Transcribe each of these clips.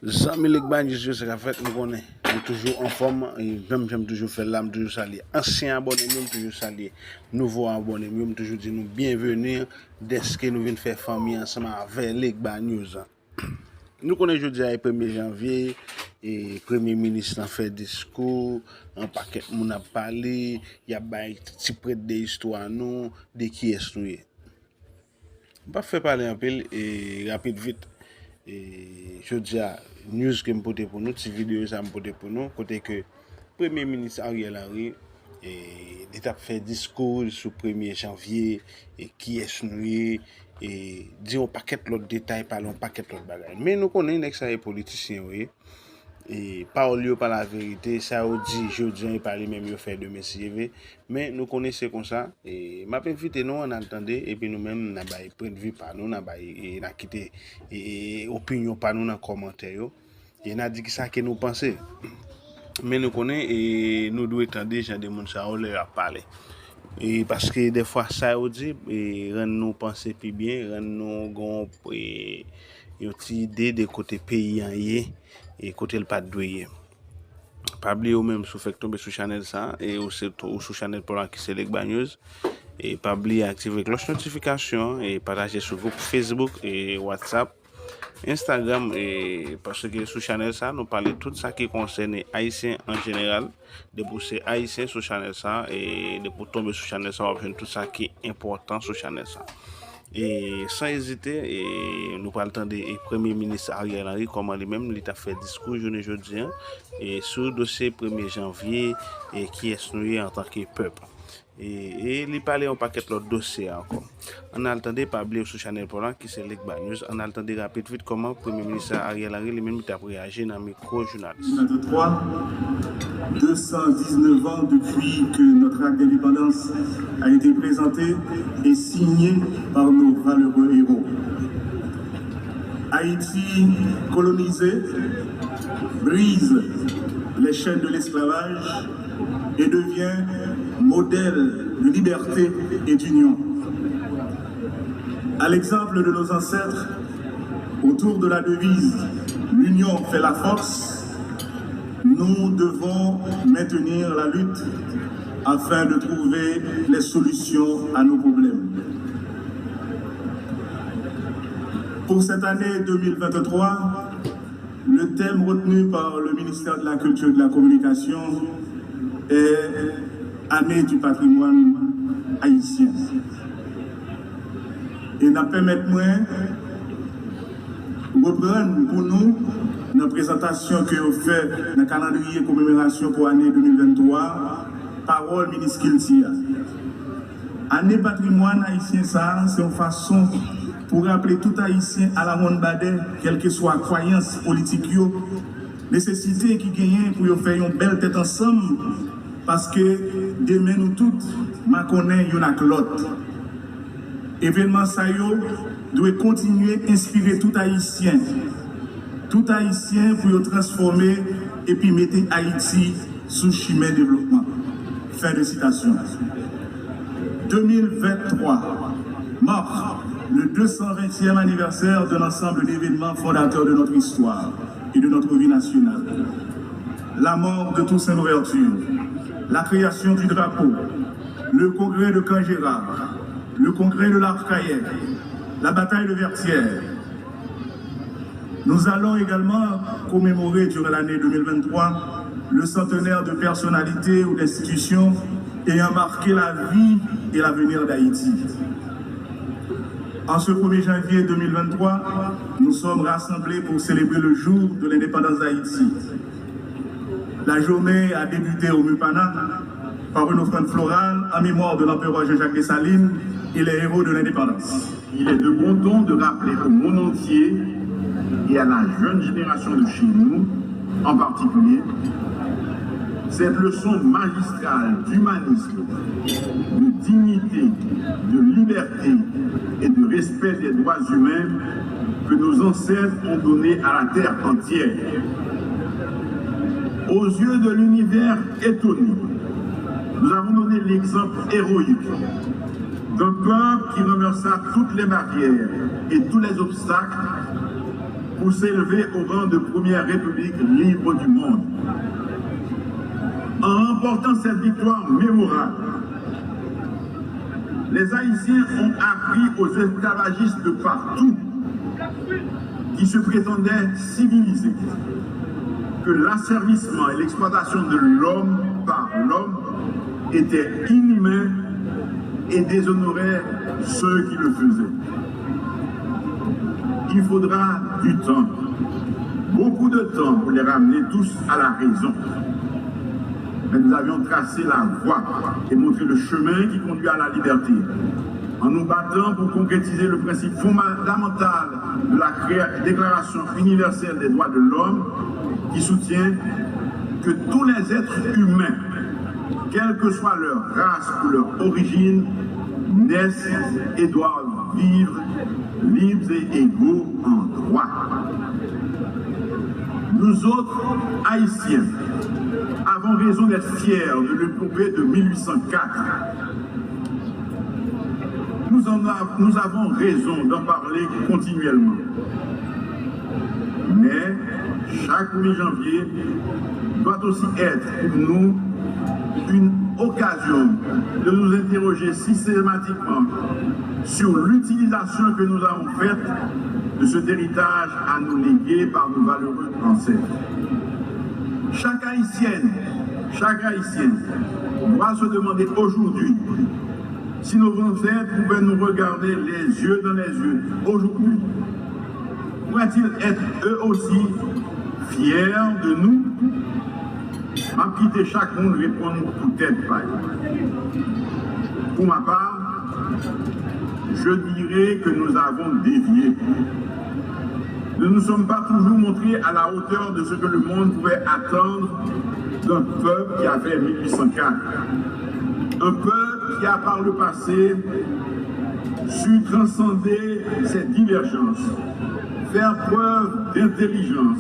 Zami Legban, je sais qu'en fait, nous connaissons. Nous toujours en forme. Et même j'aime toujours faire là, toujours saluer. Anciens abonnés, nous toujours saluer. Nouveaux abonnés, nous toujours dire nous bienvenue dès que nous venons faire famille ensemble avec Legban News. Nous connaissons aujourd'hui le 1er janvier et le Premier ministre a fait discours, un paquet de monde a parlé, il y a un petit près de l'histoire nous, de qui est nous. Je vais faire parler un peu et rapide vite. Et je dis à news que je porte pour nous, cette vidéo ça me porte pour nous, côté que le Premier ministre Ariel Henry il a fait discours sur 1er janvier et qui est nous et dit un paquet d'autres détails, parler un paquet d'autres bagages. Mais nous connaissons les politiciens, oui. Et parole par la vérité, ça dit, je dis, parler même, il fait de messieurs, mais nous connaissons comme ça. Et m'a invité nous, on entendait, et puis nous-mêmes, nous avons pris de vue par nous, nous avons quitté opinion par nous dans les commentaires. Et nous avons dit que ça que nous pensons. Mais nous connaissons et nous devons attendre des gens de monde ça leur parler. Et parce que des fois ça dit et rend nous penser plus bien, rend nous gon et une idée de côté pays et côté le pas doué. Pas oublier ou même sous fait tomber sur channel ça et aussi sur channel pour qui c'est Legban News et pas oublier activer cloche notification et partager sur groupe Facebook et WhatsApp, Instagram et parce que sur channel ça nous parler tout ça qui concerne haïtiens en général, de pousser haïtiens sur channel ça et de pour tomber sur channel ça on va tout ça qui est important sur channel ça. Et sans hésiter, et nous parlons du Premier ministre Ariel Henry, comment lui-même il a fait discours jeudi et sur le dossier 1er janvier et qui est nous en tant que peuple. Et il parlait un paquet d'autres dossiers encore. On a entendu parler sur Channel Polan qui c'est Legban News. On a entendu rapide vite comment le Premier ministre Ariel Henry lui-même a réagi dans le micro-journaliste. 219 ans depuis que notre acte d'indépendance a été présenté et signé par nos valeureux héros. Haïti colonisé brise les chaînes de l'esclavage et devient modèle de liberté et d'union. À l'exemple de nos ancêtres, autour de la devise « L'union fait la force », nous devons maintenir la lutte afin de trouver les solutions à nos problèmes. Pour cette année 2023, le thème retenu par le ministère de la Culture et de la Communication est Année du patrimoine haïtien. Et nous permettons de reprendre pour nous notre présentation que vous fait dans le calendrier commémoration pour l'année 2023, parole ministre Kiltia. Année patrimoine haïtien, ça, c'est une façon pour rappeler tout haïtien à la ronde badet, quelle que soit la croyance politique, nécessité qui gagne pour faire une belle tête ensemble, parce que demain nous toutes, ma connaît y'en a que l'autre. Événement ça doit continuer à inspirer tout haïtien pour transformer et puis mettre Haïti sous chemin de développement. Fin de citation. 2023 marque le 220e anniversaire de l'ensemble d'événements fondateurs de notre histoire et de notre vie nationale. La mort de Toussaint Louverture, la création du drapeau, le congrès de Camp-Gérard, le congrès de l'Arcaïenne, la bataille de Vertières. Nous allons également commémorer durant l'année 2023 le centenaire de personnalités ou d'institutions ayant marqué la vie et l'avenir d'Haïti. En ce 1er janvier 2023, nous sommes rassemblés pour célébrer le jour de l'indépendance d'Haïti. La journée a débuté au Mupana par une offrande florale en mémoire de l'empereur Jean-Jacques Dessalines et les héros de l'indépendance. Il est de bon ton de rappeler au monde entier et à la jeune génération de chez nous, en particulier, cette leçon magistrale d'humanisme, de dignité, de liberté et de respect des droits humains que nos ancêtres ont donné à la terre entière. Aux yeux de l'univers étonné, nous avons donné l'exemple héroïque d'un peuple qui renversa toutes les barrières et tous les obstacles pour s'élever au rang de première république libre du monde. En remportant cette victoire mémorable, les Haïtiens ont appris aux esclavagistes de partout qui se prétendaient civilisés que l'asservissement et l'exploitation de l'homme par l'homme étaient inhumains et déshonoraient ceux qui le faisaient. Il faudra du temps, beaucoup de temps pour les ramener tous à la raison. Mais nous avions tracé la voie et montré le chemin qui conduit à la liberté, en nous battant pour concrétiser le principe fondamental de la Déclaration universelle des droits de l'homme, qui soutient que tous les êtres humains, quelle que soit leur race ou leur origine, naissent et doivent vivre libres et égaux en droit. Nous autres, Haïtiens, avons raison d'être fiers de l'épopée de 1804. Nous avons raison d'en parler continuellement. Mais chaque 1er janvier doit aussi être pour nous une occasion de nous interroger systématiquement sur l'utilisation que nous avons faite de cet héritage à nous léguer par nos valeureux ancêtres. Chaque Haïtien doit se demander aujourd'hui si nos ancêtres pouvaient nous regarder les yeux dans les yeux aujourd'hui. Pourraient-ils être eux aussi fiers de nous? M'a quitté chaque monde répondre pour tête paille. Pour ma part, je dirais que nous avons dévié. Nous ne nous sommes pas toujours montrés à la hauteur de ce que le monde pouvait attendre d'un peuple qui a fait 1804. Un peuple qui a par le passé su transcender ses divergences, faire preuve d'intelligence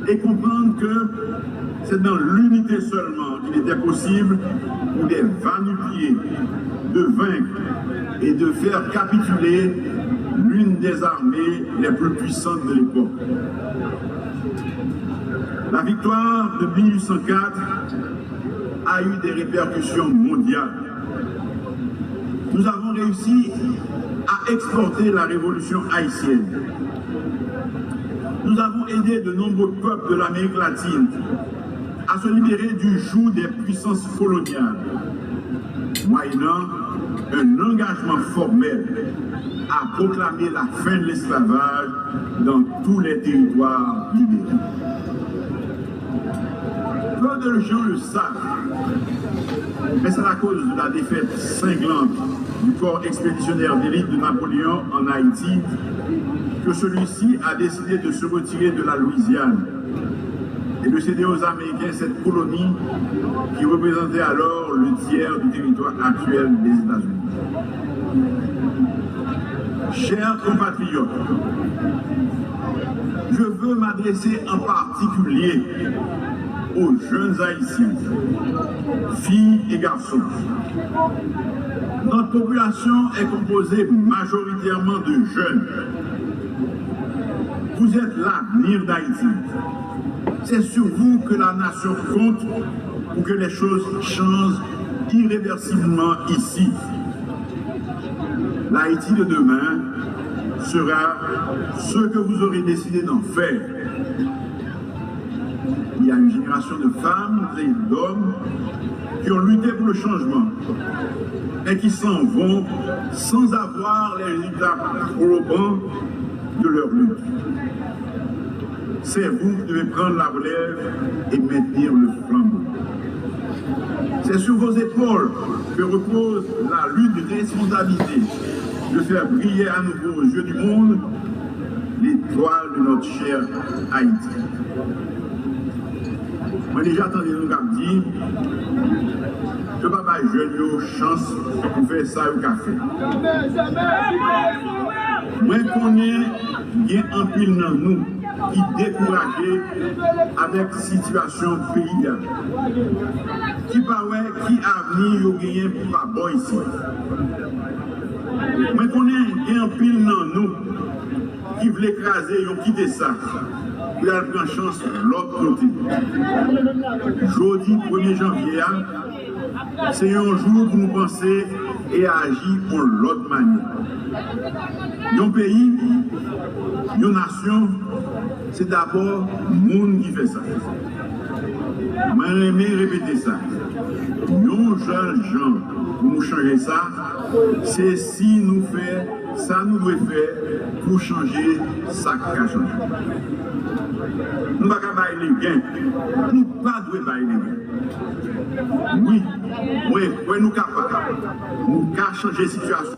et comprendre que c'est dans l'unité seulement qu'il était possible pour des va-nu-pieds de vaincre et de faire capituler l'une des armées les plus puissantes de l'époque. La victoire de 1804 a eu des répercussions mondiales. Nous avons réussi à exporter la révolution haïtienne. Nous avons aidé de nombreux peuples de l'Amérique latine à se libérer du joug des puissances coloniales, moyennant un engagement formel à proclamer la fin de l'esclavage dans tous les territoires libérés. Peu de gens le savent, mais c'est à cause de la défaite cinglante du corps expéditionnaire d'élite de Napoléon en Haïti que celui-ci a décidé de se retirer de la Louisiane et de céder aux Américains cette colonie qui représentait alors le tiers du territoire actuel des États-Unis. Chers compatriotes, je veux m'adresser en particulier aux jeunes Haïtiens, filles et garçons. Notre population est composée majoritairement de jeunes. Vous êtes l'avenir d'Haïti. C'est sur vous que la nation compte pour que les choses changent irréversiblement ici. L'Haïti de demain sera ce que vous aurez décidé d'en faire. Il y a une génération de femmes et d'hommes qui ont lutté pour le changement et qui s'en vont sans avoir les résultats probants de leur lutte. C'est vous qui devez prendre la relève et maintenir le flambeau. C'est sur vos épaules que repose la lutte de responsabilité de faire briller à nouveau aux yeux du monde l'étoile de notre cher Haïti. Moi déjà entendu nous dire que papa jeune yo chance pour faire ça au café. Moi connais bien un pile dans nous qui découragé avec la situation pays qui paraît qui avenir yo gagné pas bon ici. Moi connais bien un pile dans nous qui veulent écraser, ils ont quitté ça. Puis elle prend chance de l'autre côté. Jeudi 1er janvier, c'est un jour pour nous penser et agir pour l'autre manière. Un pays, une nation, c'est d'abord le monde qui fait ça. Je vais répéter ça. Nos jeunes gens, pour nous changer ça, c'est si nous faisons ça, nous devons faire pour changer ça qui a changé. Nous ne pouvons pas bailler les gains. Nous ne pouvons pas bailler les gains. Oui, nous sommes capables. Nous pouvons changer la situation.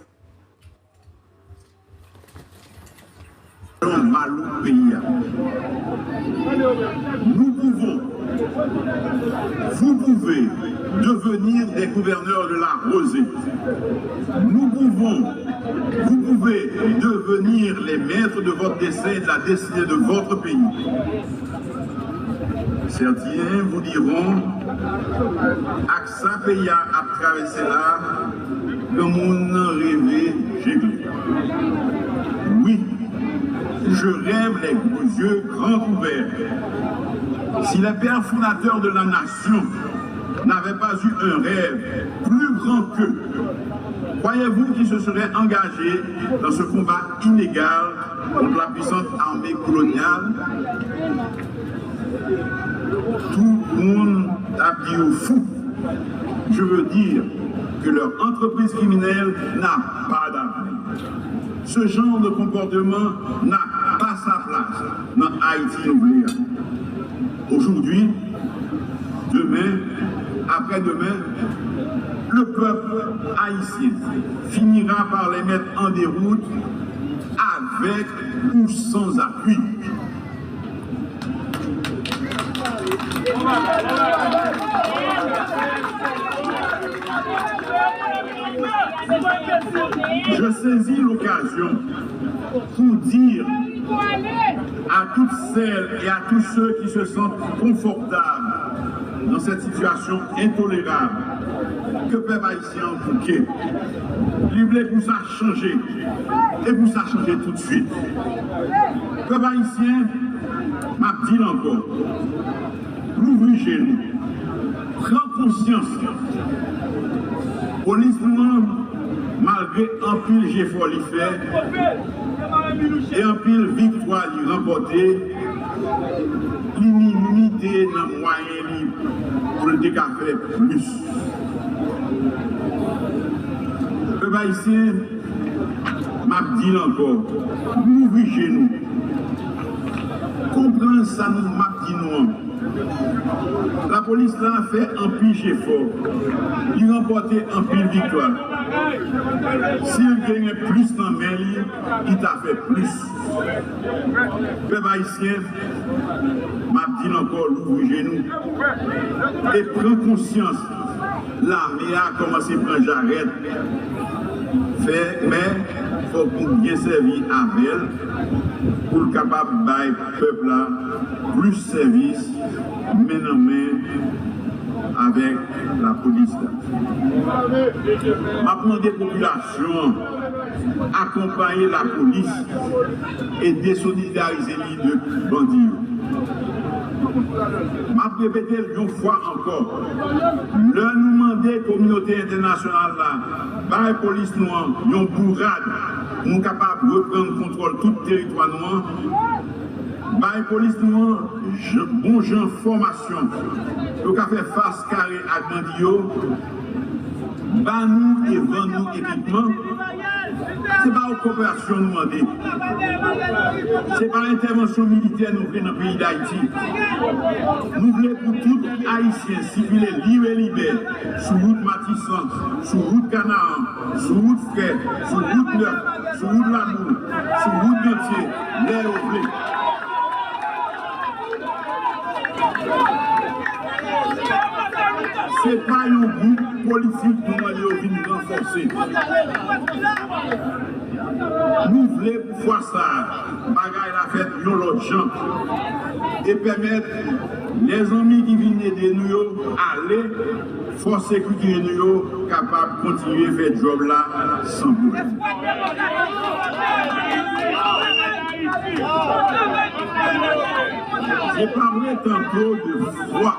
Mal au pays. Nous pouvons, vous pouvez devenir des gouverneurs de la rosée. Nous pouvons, vous pouvez devenir les maîtres de votre destin et de la destinée de votre pays. Certains vous diront, AXA pays a traversé là, comme on rêvait, j'ai vu. Oui. Je rêve les yeux grands ouverts. Si les pères fondateurs de la nation n'avaient pas eu un rêve plus grand qu'eux, croyez-vous qu'ils se seraient engagés dans ce combat inégal contre la puissante armée coloniale? Tout le monde a dit au fou. Je veux dire que leur entreprise criminelle n'a pas d'avenir. Ce genre de comportement n'a pas sa place dans Haïti ouvrière. Aujourd'hui, demain, après-demain, le peuple haïtien finira par les mettre en déroute avec ou sans appui. Je saisis l'occasion pour dire à toutes celles et à tous ceux qui se sentent confortables dans cette situation intolérable que le peuple haïtien a bouqué. Libre pour ça changer et pour ça changer tout de suite. Le peuple haïtien m'a dit encore, l'ouvrir chez nous, prends conscience. Police noire, malgré un pile j'effort l'y fait et un pile victoire l'y remporter, l'immunité dans le moyen pour le décafé plus. Le peuple haïtien m'a dit encore, ouvrir chez nous. Comprendre ça, nous m'a dit nous. La police là a fait un pile effort. Il a remporté un pile victoire. S'il gagne plus dans le mail, il t'a fait plus. Le peuple haïtien m'a dit encore l'ouvrir genou et prend conscience. L'armée a commencé à prendre j'arrête. Mais il faut qu'on bien servi avec elle pour le capable de bailler le peuple là plus service main en main avec la police. Ma demandé population accompagner la police et désolidariser les de bandits. Je répété une fois encore, le nous demander communauté internationale là, par la police noire, une bourrade, nous capables de reprendre le contrôle de tout le territoire noir. Par la police noire, bon genre formation, nous avons fait face carré à Gandio, bah nous et vend nous équipement. Ce n'est pas une coopération nous demander. Ce n'est pas l'intervention militaire nous voulons dans le pays d'Haïti. Nous voulons pour tout Haïtien circuler libre et libère sur route Matissan, sur route Canaan, sur route Frais, sur route Neuf, sur route Lamour, sur route Gantier, l'air au blé. Ce n'est pas un groupe politique pour nous renforcer. Nous voulons voir ça, bagaille la fête, nous l'autre gens, et permettre les amis qui viennent aider nous aller forcer sécurité nous capables de continuer à faire ce job là sans problème. J'ai parlé tantôt de foi,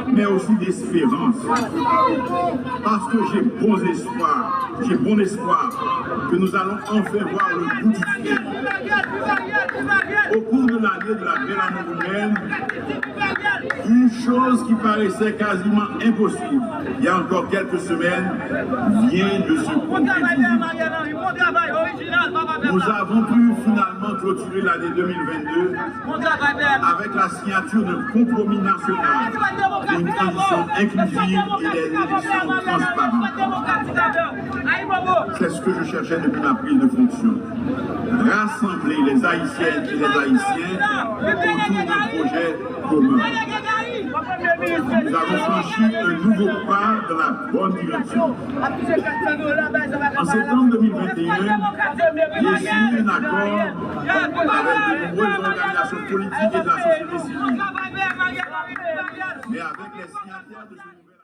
mais aussi d'espérance. Parce que j'ai bon espoir que nous allons enfin voir le bout du tunnel. Au cours de l'année de la belle année humaine, une chose qui paraissait quasiment impossible il y a encore quelques semaines vient de se concrétiser. Nous avons pu finalement clôturer l'année 2022 avec la signature d'un compromis national pour une transition inclusive et des élections transparentes. C'est ce que je cherchais depuis ma prise de fonction. Rassembler les Haïtiennes et les Haïtiens autour d'un projet commun. Nous avons franchi un nouveau pas dans la bonne direction. En septembre 2021, j'ai signé un accord avec de nombreuses organisations politiques et de la société civile. Mais avec les signataires de ce nouvel